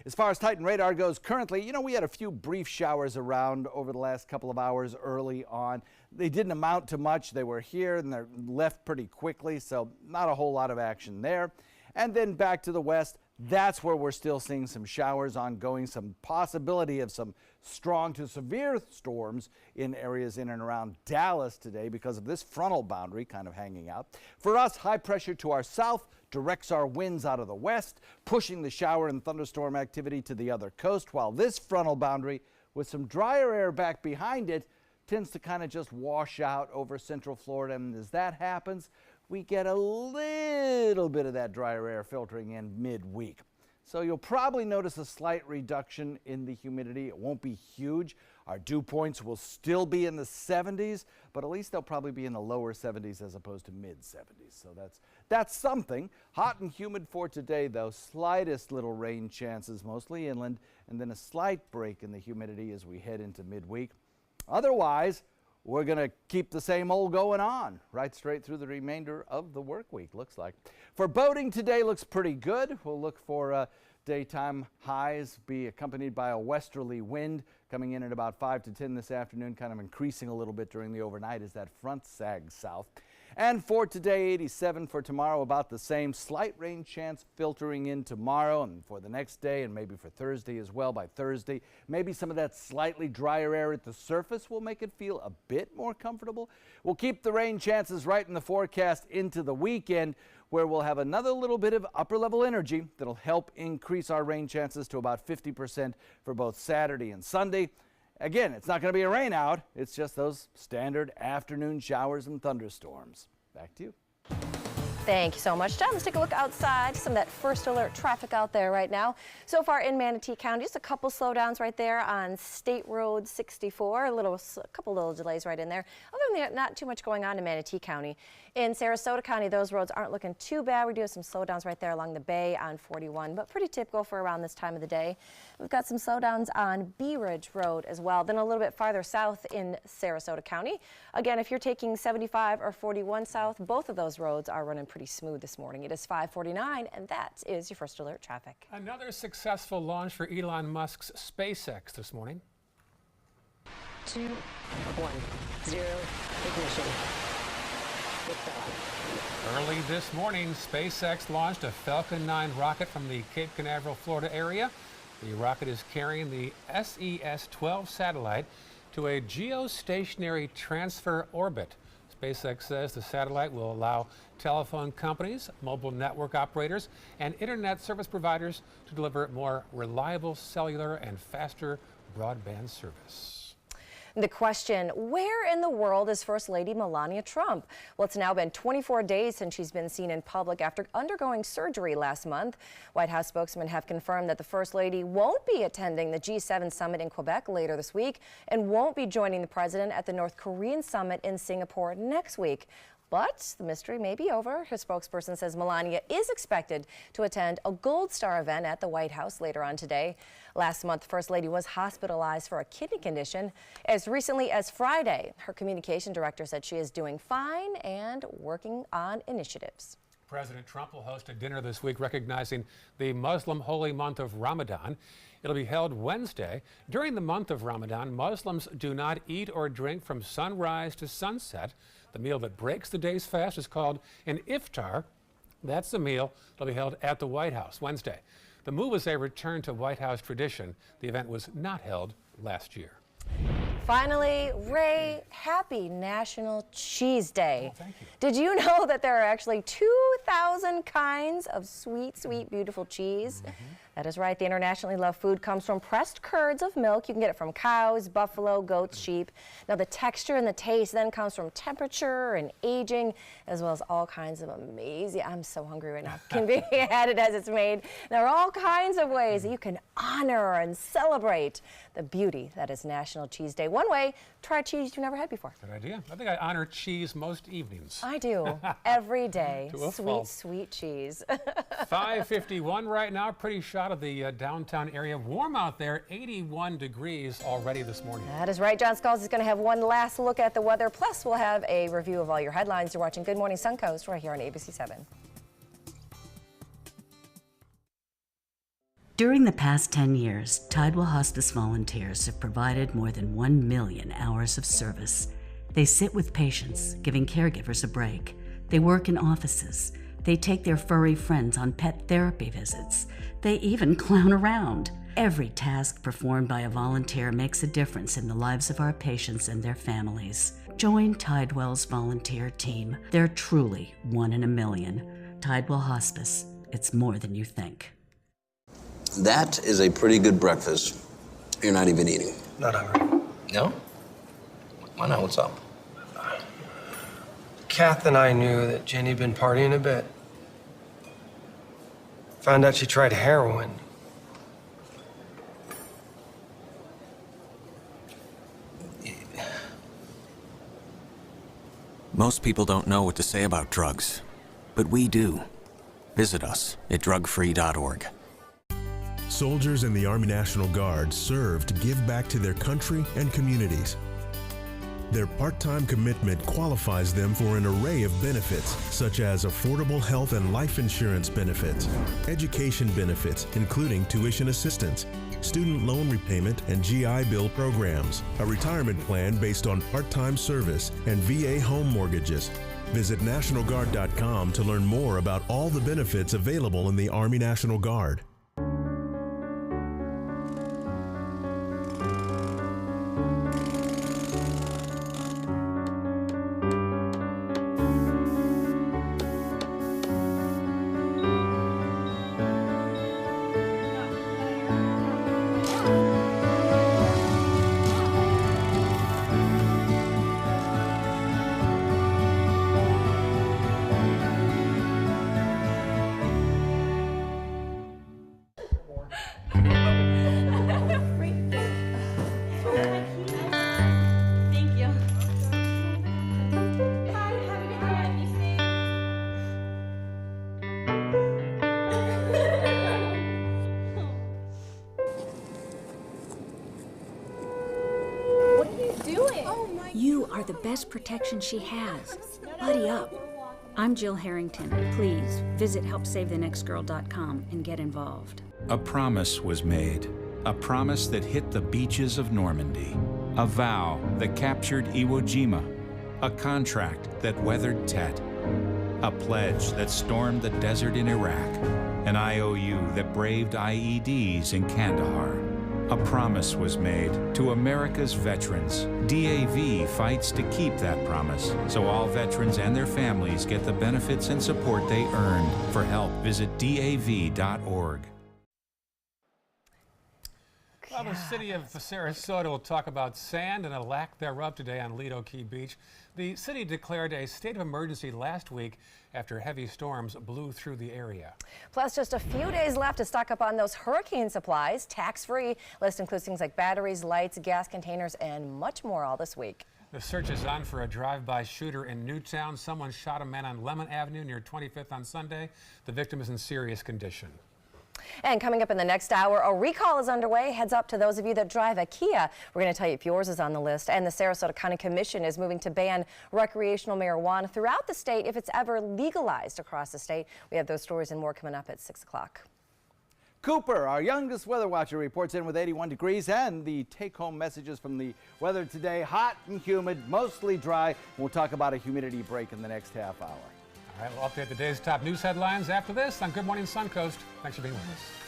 As far as Titan radar goes, currently, you know, we had a few brief showers around over the last couple of hours early on. They didn't amount to much. They were here and they're left pretty quickly, so not a whole lot of action there. And then back to the west, that's where we're still seeing some showers ongoing, some possibility of some strong to severe storms in areas in and around Dallas today because of this frontal boundary kind of hanging out. For us, high pressure to our south directs our winds out of the west, pushing the shower and thunderstorm activity to the other coast, while this frontal boundary, with some drier air back behind it, tends to kind of just wash out over central Florida. And as that happens, we get a little bit of that drier air filtering in midweek. So you'll probably notice a slight reduction in the humidity. It won't be huge. Our dew points will still be in the 70s, but at least they'll probably be in the lower 70s as opposed to mid 70s. So that's something. Hot and humid for today, though. Slightest little rain chances, mostly inland, and then a slight break in the humidity as we head into midweek. Otherwise, we're going to keep the same old going on right straight through the remainder of the work week, looks like. For boating today, looks pretty good. We'll look for daytime highs be accompanied by a westerly wind coming in at about 5 to 10 this afternoon, kind of increasing a little bit during the overnight as that front sags south. And for today, 87. For tomorrow, about the same. Slight rain chance filtering in tomorrow and for the next day, and maybe for Thursday as well. By Thursday, maybe some of that slightly drier air at the surface will make it feel a bit more comfortable. We'll keep the rain chances right in the forecast into the weekend, where we'll have another little bit of upper level energy that'll help increase our rain chances to about 50% for both Saturday and Sunday. Again, it's not going to be a rain out. It's just those standard afternoon showers and thunderstorms. Back to you. Thank you so much, John. Let's take a look outside. Some of that first alert traffic out there right now. So far in Manatee County, just a couple slowdowns right there on State Road 64. A couple little delays right in there. Other than that, not too much going on in Manatee County. In Sarasota County, those roads aren't looking too bad. We do have some slowdowns right there along the bay on 41, but pretty typical for around this time of the day. We've got some slowdowns on Bee Ridge Road as well. Then a little bit farther south in Sarasota County. Again, if you're taking 75 or 41 south, both of those roads are running pretty smooth this morning. It is 5:49, and that is your first alert traffic. Another successful launch for Elon Musk's SpaceX this morning. 2, 1, 0, ignition. Early this morning, SpaceX launched a Falcon 9 rocket from the Cape Canaveral, Florida area. The rocket is carrying the SES-12 satellite to a geostationary transfer orbit. SpaceX says the satellite will allow telephone companies, mobile network operators, and internet service providers to deliver more reliable cellular and faster broadband service. The question, where in the world is First Lady Melania Trump? Well, it's now been 24 days since she's been seen in public after undergoing surgery last month. White House spokesmen have confirmed that the First Lady won't be attending the G7 summit in Quebec later this week and won't be joining the president at the North Korean summit in Singapore next week. But the mystery may be over. Her spokesperson says Melania is expected to attend a Gold Star event at the White House later on today. Last month, First Lady was hospitalized for a kidney condition. As recently as Friday, her communication director said she is doing fine and working on initiatives. President Trump will host a dinner this week recognizing the Muslim holy month of Ramadan. It'll be held Wednesday. During the month of Ramadan, Muslims do not eat or drink from sunrise to sunset. The meal that breaks the day's fast is called an iftar. That's the meal that'll be held at the White House Wednesday. The move is a return to White House tradition. The event was not held last year. Finally, Ray, happy National Cheese Day. Oh, thank you. Did you know that there are actually 2,000 kinds of sweet, sweet, beautiful cheese? That is right. The internationally loved food comes from pressed curds of milk. You can get it from cows, buffalo, goats, sheep. Now, the texture and the taste then comes from temperature and aging, as well as all kinds of amazing, I'm so hungry right now, can be added as it's made. There are all kinds of ways that you can honor and celebrate the beauty that is National Cheese Day. One way, try cheese you've never had before. Good idea. I think I honor cheese most evenings. I do. Every day. To a Sweet, fault. sweet cheese. 5:51 right now. Pretty shot of the downtown area. Warm out there, 81 degrees already this morning. That is right. John Skulls is going to have one last look at the weather. Plus, we'll have a review of all your headlines. You're watching Good Morning Suncoast right here on ABC 7. During the past 10 years, Tidewell Hospice volunteers have provided more than 1 million hours of service. They sit with patients, giving caregivers a break. They work in offices. They take their furry friends on pet therapy visits. They even clown around. Every task performed by a volunteer makes a difference in the lives of our patients and their families. Join Tidewell's volunteer team. They're truly 1 in a million. Tidewell Hospice. It's more than you think. That is a pretty good breakfast. You're not even eating. Not hungry. No? Why not? What's up? Kath and I knew that Jenny had been partying a bit. Found out she tried heroin. Most people don't know what to say about drugs, but we do. Visit us at drugfree.org. Soldiers in the Army National Guard serve to give back to their country and communities. Their part-time commitment qualifies them for an array of benefits, such as affordable health and life insurance benefits, education benefits, including tuition assistance, student loan repayment and GI Bill programs, a retirement plan based on part-time service, and VA home mortgages. Visit NationalGuard.com to learn more about all the benefits available in the Army National Guard. You are the best protection she has. Buddy up. I'm Jill Harrington. Please visit HelpSaveTheNextGirl.com and get involved. A promise was made. A promise that hit the beaches of Normandy. A vow that captured Iwo Jima. A contract that weathered Tet. A pledge that stormed the desert in Iraq. An IOU that braved IEDs in Kandahar. A promise was made to America's veterans. DAV fights to keep that promise, so all veterans and their families get the benefits and support they earned. For help, visit DAV.org. Well, the city of Sarasota will talk about sand and a lack thereof today on Lido Key Beach. The city declared a state of emergency last week after heavy storms blew through the area. Plus, just a few days left to stock up on those hurricane supplies, tax-free. List includes things like batteries, lights, gas containers, and much more all this week. The search is on for a drive-by shooter in Newtown. Someone shot a man on Lemon Avenue near 25th on Sunday. The victim is in serious condition. And coming up in the next hour, a recall is underway. Heads up to those of you that drive a Kia. We're going to tell you if yours is on the list. And the Sarasota County Commission is moving to ban recreational marijuana throughout the state if it's ever legalized across the state. We have those stories and more coming up at 6 o'clock. Cooper, our youngest weather watcher, reports in with 81 degrees and the take-home messages from the weather today. Hot and humid, mostly dry. We'll talk about a humidity break in the next half hour. All right, we'll update the day's top news headlines after this on Good Morning Suncoast. Thanks for being with us.